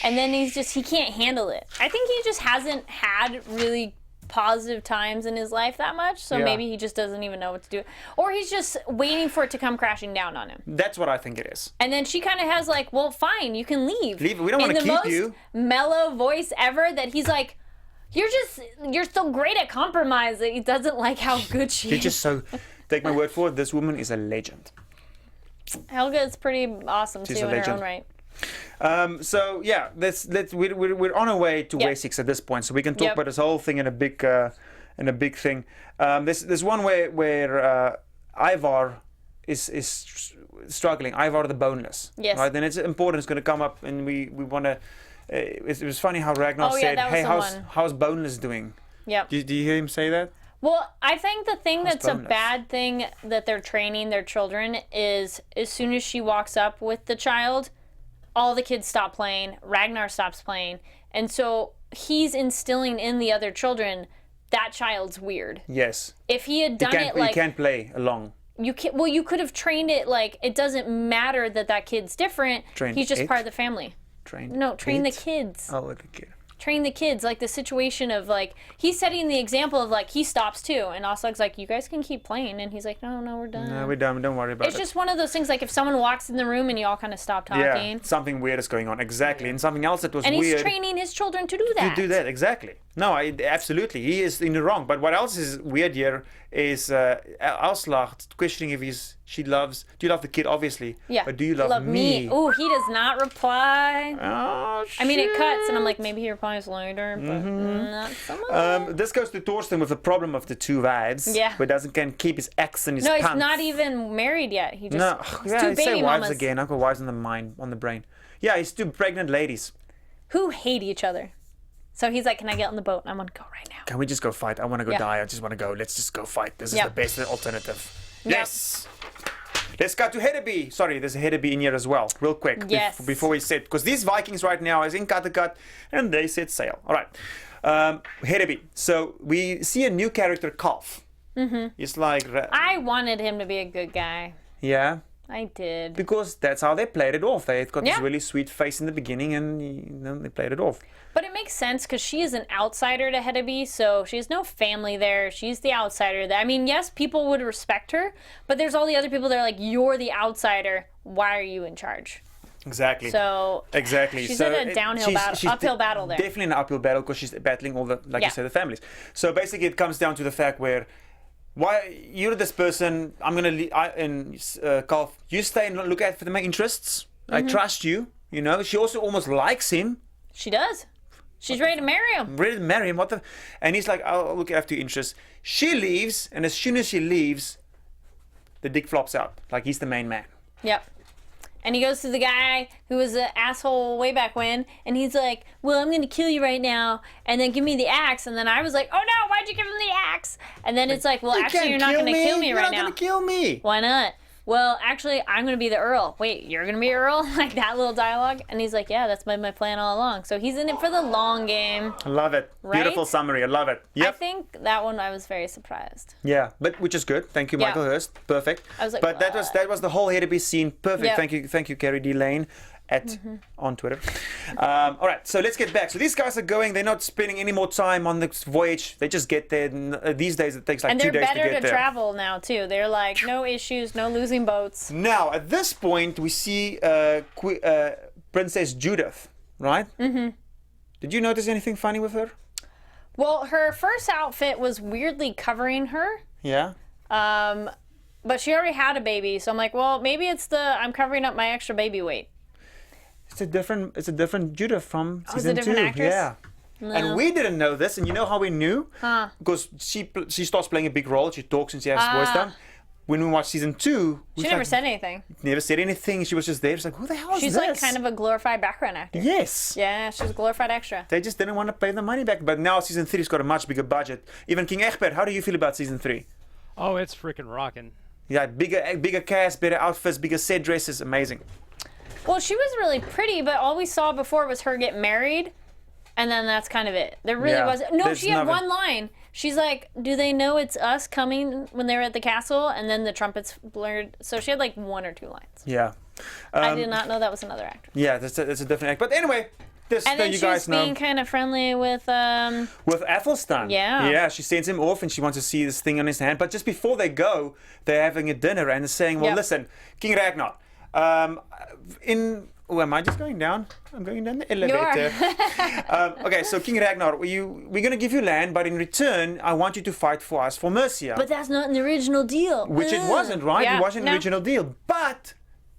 And then he can't handle it. I think he just hasn't had really positive times in his life that much, so Yeah. maybe he just doesn't even know what to do. Or he's just waiting for it to come crashing down on him. That's what I think it is. And then she kind of has like, well, fine, you can leave. Leave. We don't In wanna the keep most you. mellow voice ever that he's like, you're so great at compromise that he doesn't like how good she She's is. just so. Take my word for it. This woman is a legend. Helga is pretty awesome She's too a in her legend. own right. So yeah, we're on our way to Yep. Wessex at this point, so we can talk Yep. about this whole thing in a big thing. There's one where Ivar is struggling. Ivar the boneless. Yes. Right. Then it's important. It's going to come up, and we want to. It was funny how Ragnar Oh, yeah, said, that was "Hey, the one. how's boneless doing?" Yep. Do you hear him say that? Well, I think the thing that's a boneless? bad thing that they're training their children is as soon as she walks up with the child, all the kids stop playing, Ragnar stops playing, and so he's instilling in the other children that child's weird. Yes. If he had done it You like can't play along. you could have trained it like it doesn't matter that kid's different. Train He's just it? part of the family. Train. No, train the it? kids. Oh, like a kid. Train the kids, like the situation of like he's setting the example of like he stops too, and Aslaug's like, you guys can keep playing, and he's like, no, we're done. No, we're done. Don't worry about It's it. just one of those things like if someone walks in the room and you all kind of stop talking, Yeah, something weird is going on. Exactly, and something else that was and weird. he's training his children to do that. To do that, exactly. No, absolutely, he is in the wrong. But what else is weird here is Aslaug questioning if do you love the kid, obviously. Yeah. But do you love me? Ooh, he does not reply. Oh, I mean, it cuts, and I'm shit. like, maybe he replies later, but Mm-hmm. not so much. This goes to Thorsten with the problem of the two wives. Yeah. Who can keep his ex in his No, pants. he's not even married yet. He just No, he's yeah, two I say baby wives mamas again. I've got wives on the brain. Yeah, he's two pregnant ladies. who hate each other. So he's like, can I get on the boat? I'm gonna go right now. Can we just go fight? I want to go Yeah. die. I just want to go. Let's just go fight. This is Yep. the best alternative. Yep. Yes. Let's got to Hedeby. Sorry, there's a Hedeby in here as well. Real quick. Yes. Before we set, because these Vikings right now is in Kattegat, and they set sail. All right. Hedeby. So we see a new character, Calf. Mm-hmm. It's like, I wanted him to be a good guy. yeah, I did. because that's how they played it off. They've got Yeah. this really sweet face in the beginning, and they played it off. But it makes sense because she is an outsider to Hedeby, so she has no family there. She's the outsider. I mean, yes, people would respect her, but there's all the other people that are like, you're the outsider. Why are you in charge? Exactly. So Exactly. she's so in a downhill battle, uphill battle there. Definitely an uphill battle because she's battling all the, like Yeah. you said, the families. So basically, it comes down to the fact where why you're this person? I'm gonna Kalf. You stay and look out for my interests. I trust you. You know. She also almost likes him. She does. She's ready to marry him. Ready to marry him. What the? And he's like, I'll look after your interests. She leaves, and as soon as she leaves, the dick flops out. Like he's the main man. Yep. And he goes to the guy who was an asshole way back when, and he's like, well, I'm going to kill you right now, and then give me the axe. And then I was like, oh no, why'd you give him the axe? And then it's like, well, actually, you're not going to kill me right now. You're not going to kill me. Why not? Well, actually, I'm going to be the Earl. Wait, you're going to be Earl? Like that little dialogue? And he's like, yeah, that's been my plan all along. So he's in it for the long game. I love it. Right? Beautiful summary. I love it. Yep. I think that one I was very surprised. Yeah, but which is good. Thank you, Yeah. Michael Hirst. Perfect. I was like, but that was the whole Hedeby scene. Perfect. Yeah. Thank you, Kari D. Lane on Twitter. All right, so let's get back. So these guys are going. They're not spending any more time on this voyage. They just get there. These days it takes like 2 days to get there. And they're better to travel now too. They're like, no issues, no losing boats. Now at this point we see Princess Judith, right? Mm-hmm. Did you notice anything funny with her? Well, her first outfit was weirdly covering her. Yeah. But she already had a baby, so I'm like, well, maybe it's I'm covering up my extra baby weight. It's a different Judith from Oh, it's season a different 2. actress? Yeah. No. And we didn't know this, and you know how we knew? Huh. Because she starts playing a big role. She talks and she has voice down. When we watched season 2, She never said anything. Never said anything. She was just there. She's like, who the hell is She's this? like kind of a glorified background actor. Yes. Yeah, she's a glorified extra. They just didn't want to pay the money back. But now season 3's got a much bigger budget. Even King Egbert, how do you feel about season 3? Oh, it's freaking rocking. Yeah, bigger cast, better outfits, bigger set dresses, amazing. Well, she was really pretty, but all we saw before was her get married, and then that's kind of it. There really wasn't. No, there's she had nothing. one line. She's like, do they know it's us coming when they were at the castle? And then the trumpets blurred. So she had like 1 or 2 lines. Yeah. I did not know that was another actress. Yeah, that's a different act. But anyway, this And then you she guys was know. being kind of friendly with With Athelstan. Yeah. Yeah, she sends him off and she wants to see this thing on his hand. But just before they go, they're having a dinner and they're saying, well, Yep. listen, King Ragnar, oh, am I just going down? I'm going down the elevator. Okay, so King Ragnar, we're going to give you land, but in return, I want you to fight for us for Mercia. But that's not in the original deal. Which it wasn't, right? Yeah, It wasn't an no. original deal. But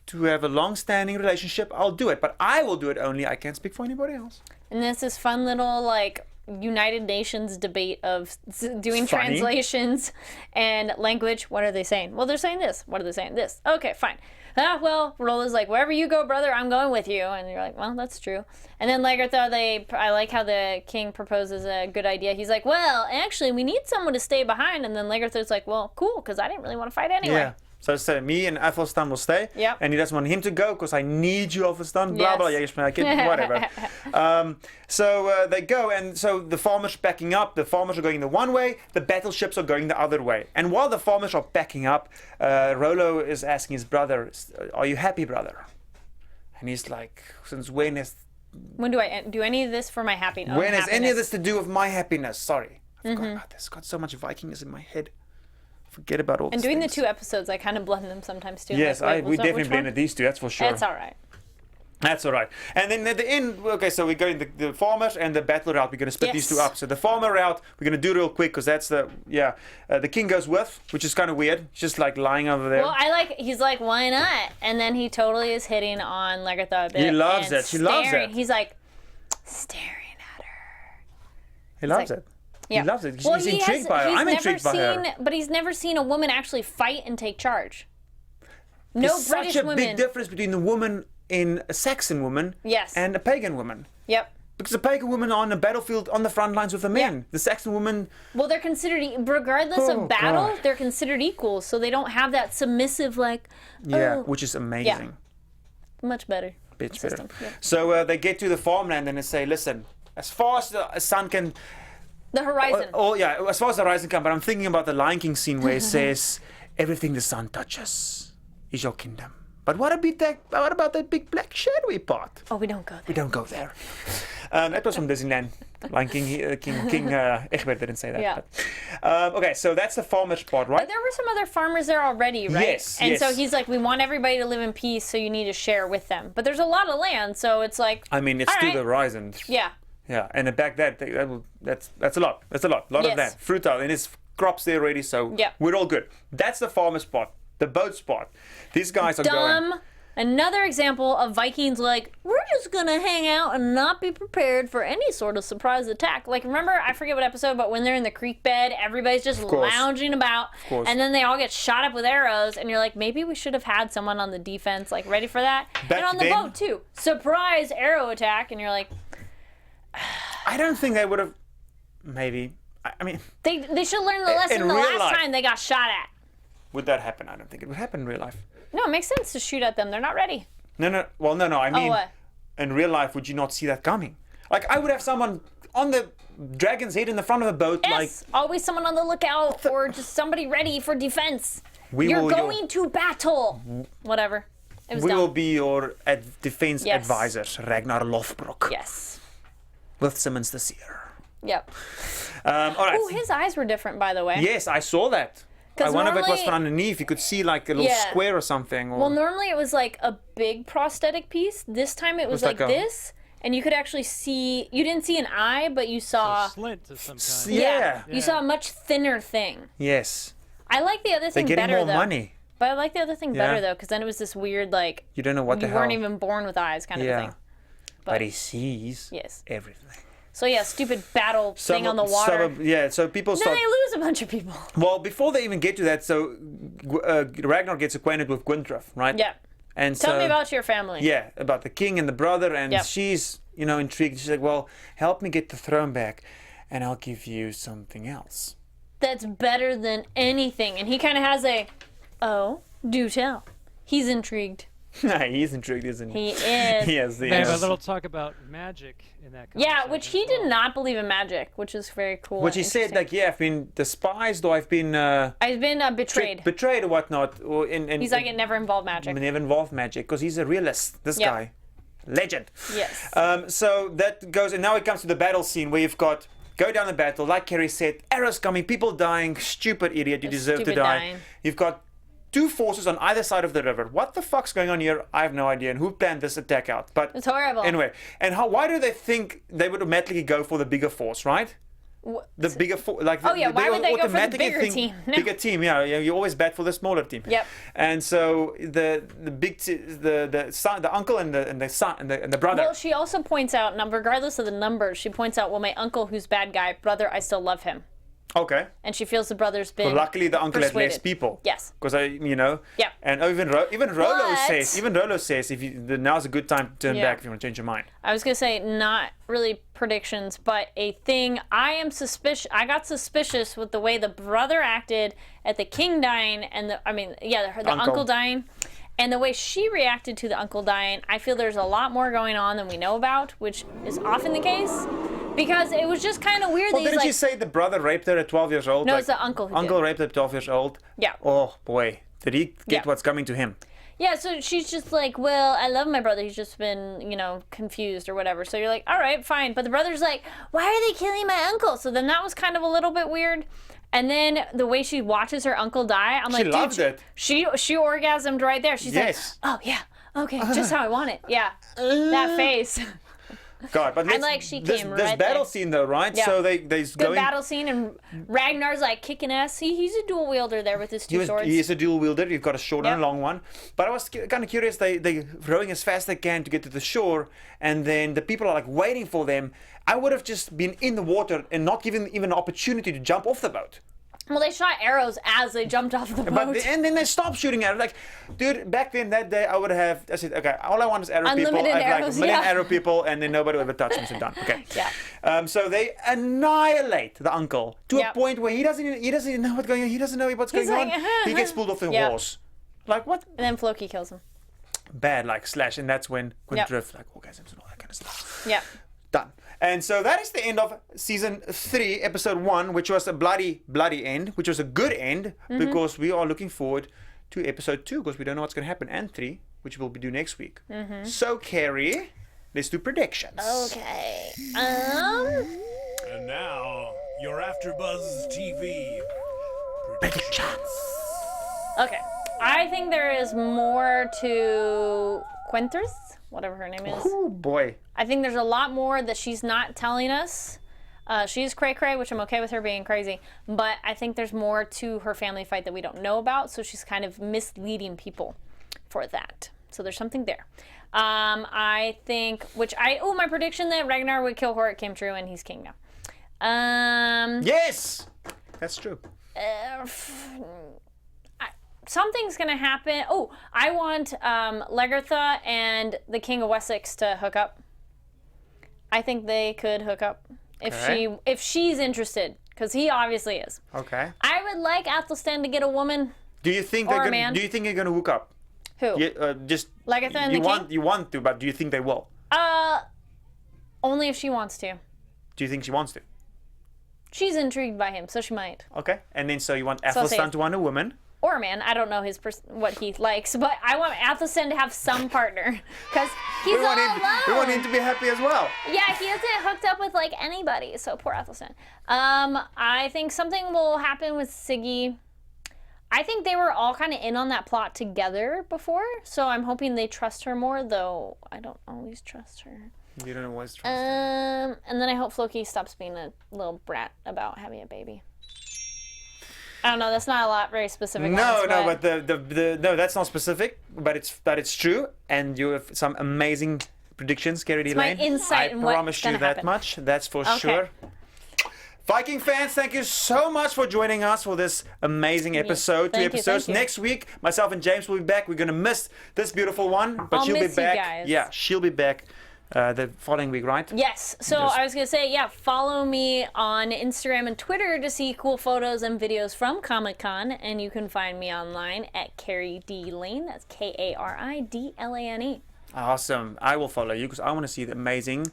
to have a long-standing relationship, I'll do it. But I will do it only. I can't speak for anybody else. And there's this fun little like United Nations debate of doing Funny. translations and language. What are they saying? Well, they're saying this. What are they saying? This. Okay, fine. Well, Rollo's like, wherever you go, brother, I'm going with you. And you're like, well, that's true. And then Lagerthaand, I like how the king proposes a good idea. He's like, well, actually, we need someone to stay behind. And then Lagerthaand's like, well, cool, because I didn't really want to fight anyway. Yeah. So me and Athelstan will stay. Yep. And he doesn't want him to go because I need you, Athelstan. Blah, Yes. blah, whatever. So they go, and so the farmers are backing up. The farmers are going the one way. The battleships are going the other way. And while the farmers are backing up, Rollo is asking his brother, are you happy, brother? And he's like, since when has When do I do any of this for my happiness? when has any of this to do with my happiness? Sorry. I forgot about this. Got so much Vikingness in my head. Forget about all And these doing things. the 2 episodes, I kind of blend them sometimes too. Yes, Like, wait, we which definitely one? blended these two, that's for sure. That's all right. That's all right. And then at the end, okay, so we're going the farmers and the battle route. We're going to split these two Yes. up. So the farmer route, we're going to do real quick because that's the king goes with, which is kind of weird. He's just like lying over there. Well, he's like, why not? And then he totally is hitting on Lagerthaand a bit. He loves and it. She loves staring. it. He's like, staring at her. he loves like- it. Yeah. He loves it. Well, He's intrigued by her. I'm intrigued by her. But he's never seen a woman actually fight and take charge. No There's British such a women. big difference between the woman in a Saxon woman Yes. and a pagan woman. Yep. Because the pagan woman on the battlefield on the front lines with the men. Yeah. The Saxon woman, Well, they're considered, regardless Oh, of battle, God. they're considered equals. So they don't have that submissive, like, yeah, oh, which is amazing. much better. Bitch system. better. Yeah. So they get to the farmland and they say, listen, as far as the sun can... The horizon. Oh yeah, as far as the horizon can, but I'm thinking about the Lion King scene where it says, everything the sun touches is your kingdom. But what about that big black shadowy part? Oh, we don't go there. We don't go there. That was from Disneyland. Lion King, King Egbert didn't say that. Yeah. But, okay, so that's the farmer's part, right? But there were some other farmers there already, right? Yes, And so yes. he's like, we want everybody to live in peace, so you need to share with them. But there's a lot of land, so it's like, I mean, it's all to right. the horizon. Yeah. Yeah, and back that's a lot. That's a lot. A lot Yes. of land. Fruitile, and it's crops there already, so Yeah. we're all good. That's the farmer spot, the boat spot. These guys are going. Dumb. Another example of Vikings like, we're just gonna hang out and not be prepared for any sort of surprise attack. Like, remember, I forget what episode, but when they're in the creek bed, everybody's just course. lounging about, course. and then they all get shot up with arrows, and you're like, maybe we should have had someone on the defense, like, ready for that. Back and on the then- boat, too. Surprise arrow attack, and you're like, I don't think they would have. Maybe. I mean, they should learn the lesson in the real last life. time they got shot at. would that happen? I don't think it would happen in real life. No, it makes sense to shoot at them. They're not ready. No. Well, no. I mean, what? in real life, would you not see that coming? Like, I would have someone on the dragon's head in the front of the boat, Yes, always someone on the lookout or just somebody ready for defense. We You're will- going to battle. Whatever. It was we dumb. will be your defense Yes. advisors, Ragnar Lothbrok, Yes. with Simmons the Seer. Yep. All right. Oh, his eyes were different, by the way. Yes, I saw that. I 'Cause wonder if it was normally- from underneath. You could see like a little Yeah. square or something. Or... Well, normally it was like a big prosthetic piece. This time it was like like a- this, and you could actually see. You didn't see an eye, but you saw. Slint of some kind. Yeah. You saw a much thinner thing. Yes. I like the other They're thing getting better more though. money. But I like the other thing Yeah. better though, because then it was this weird like You don't know what the you hell. weren't even born with eyes kind of Yeah. thing. But he sees Yes. everything. So yeah, stupid battle thing on the water. So people Then start. they lose a bunch of people. Well, before they even get to that, so Ragnar gets acquainted with Gunther, right? Yeah. And Tell so, me about your family. Yeah, about the king and the brother, and Yep. she's, intrigued. She's like, well, help me get the throne back, and I'll give you something else. That's better than anything. And he kind of has a, oh, do tell. He's intrigued. He's intrigued, isn't he? He is. Yes, he They have a is. little talk about magic in that Yeah, which he conversation as did well. not believe in magic, which is very cool. Which he and said, interesting. like, yeah, I've been despised or I've been I've been betrayed. betrayed or whatnot. Or He's like, it never involved magic. never involved magic because he's a realist. This Yep. guy, legend. Yes. So that goes, and now it comes to the battle scene where you've got go down the battle, like Kari said, arrows coming, people dying, stupid idiot, you deserve to stupid die. dying. You've got two forces on either side of the river. What the fuck's going on here? I have no idea, and who planned this attack out? But It's horrible. Anyway, and why do they think they would automatically go for the bigger force, right? The bigger force, like Oh, yeah, why would they go for the automatically bigger think- team? No. Bigger team, yeah. You always bat for the smaller team. Yep. And so the big the son, the uncle and the son and the brother. Well, she also points out, now regardless of the numbers, she points out, well, my uncle, who's bad guy, brother, I still love him. Okay. And she feels the brother's been But luckily, the uncle had less persuaded. people. Yes. Because Yeah. And even Rollo But- says, if now's a good time to turn Yeah. back if you want to change your mind. I was gonna say not really predictions, but a thing. I got suspicious with the way the brother acted at the king dying, and the uncle dying, and the way she reacted to the uncle dying. I feel there's a lot more going on than we know about, which is often the case, because it was just kind of weird. Well, that he's didn't like, you say the brother raped her at 12 years old? No, it's the uncle who Uncle did. raped her at 12 years old. Yeah. Oh boy, did he get Yeah. what's coming to him? Yeah, so she's just like, well, I love my brother. He's just been, confused or whatever. So you're like, all right, fine. But the brother's like, why are they killing my uncle? So then that was kind of a little bit weird. And then the way she watches her uncle die, I'm like, loved dude, it. she orgasmed right there. She's Yes. like, oh yeah, okay, just how I want it. Yeah, that face. God, but like she this came this right battle there. scene though, right? Yeah. So they're Good going. battle scene, and Ragnar's like kicking ass. He's a dual wielder there with his two swords. He is a dual wielder. You've got a short and Yep. a long one. But I was kind of curious. They rowing as fast as they can to get to the shore, and then the people are like waiting for them. I would have just been in the water and not given even an opportunity to jump off the boat. Well, they shot arrows as they jumped off the boat. And then they stopped shooting at it. Like, dude, back then that day I would have. I said, okay, all I want is arrow people. Unlimited I have like arrows, a million yeah. arrow people, and then nobody will ever touch me. So done. Okay. Yeah. So they annihilate the uncle to Yep. a point where he doesn't even know what's going on. He doesn't know what's He's going like, on. He gets pulled off the Yeah. horse. Like what? And then Floki kills him. Bad like slash, and that's when Yep. drift like orgasms and all that kind of stuff. Yeah. Done. And so that is the end of season 3, episode 1, which was a bloody end, which was a good end because we are looking forward to episode 2 because we don't know what's going to happen, and 3, which we'll be doing next week. So Kari, let's do predictions. Okay. And now, your AfterBuzz TV predictions. Okay. I think there is more to Quenthers, whatever her name is. Oh boy. I think there's a lot more that she's not telling us. She's cray-cray, which I'm okay with her being crazy, but I think there's more to her family fight that we don't know about, so she's kind of misleading people for that. So there's something there. I think, my prediction that Ragnar would kill Horik came true, and he's king now. Yes! That's true. Something's gonna happen. Oh, I want Lagerthaand and the King of Wessex to hook up. I think they could hook up if she's interested, because he obviously is. Okay. I would like Athelstan to get a woman. Do you think Or a man. Do you think they're gonna hook up? Who? Just Lagerthaand and you the want king? you want to, but do you think they will? Only if she wants to. Do you think she wants to? She's intrigued by him, so she might. Okay. And then so you want I'll say Athelstan it. to want a woman. Or a man. I don't know what he likes, but I want Athelstan to have some partner, because he's all alone. We want him to be happy as well. Yeah, he doesn't hooked up with like anybody, so poor Athelstan. I think something will happen with Siggy. I think they were all kind of in on that plot together before, so I'm hoping they trust her more, though I don't always trust her. You don't always trust. And then I hope Floki stops being a little brat about having a baby. I don't know. That's not a lot very specific. No, but no, that's not specific, but it's true, and you have some amazing predictions, Kari D. my Lane. insight in I what's promise you gonna that happen. much. That's for Okay. sure. Viking fans, thank you so much for joining us for this amazing episode. Thank you, 2 episodes. thank you. Next week, myself and James will be back. We're gonna miss this beautiful one, but I'll she'll miss be you back. guys. Yeah, she'll be back the following week, right? Yes. So Just- I was going to say, follow me on Instagram and Twitter to see cool photos and videos from Comic-Con. And you can find me online at Kari D. Lane. That's Karidlane. Awesome. I will follow you because I want to see the amazing.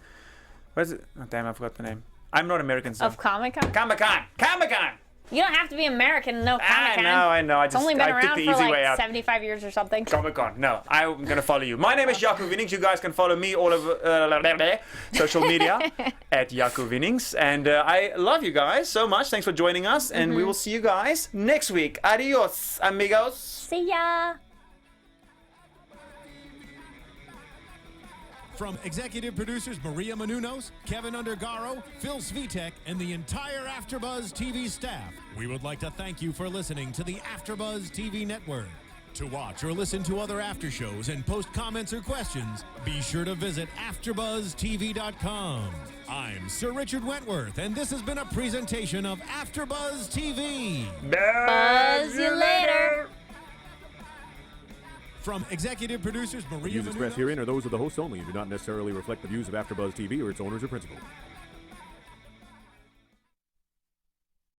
What is it? Oh, damn, I forgot the name. I'm not American, so. Of Comic-Con? Comic-Con. Comic-Con. You don't have to be American to know Comic-Con. I know. It's only been I took around the for easy way like out. 75 years or something. Comic-Con. No, I'm gonna follow you. My name is Jaco Vienings. You guys can follow me all over social media at Jaco Vienings. And I love you guys so much. Thanks for joining us, and we will see you guys next week. Adios, amigos. See ya. From executive producers Maria Menounos, Kevin Undergaro, Phil Svitek, and the entire AfterBuzz TV staff, we would like to thank you for listening to the AfterBuzz TV network. To watch or listen to other after shows and post comments or questions, be sure to visit AfterBuzzTV.com. I'm Sir Richard Wentworth, and this has been a presentation of AfterBuzz TV. Buzz you later. From executive producers Maria Views expressed Menounos. herein are those of the hosts only and do not necessarily reflect the views of AfterBuzz TV or its owners or principals.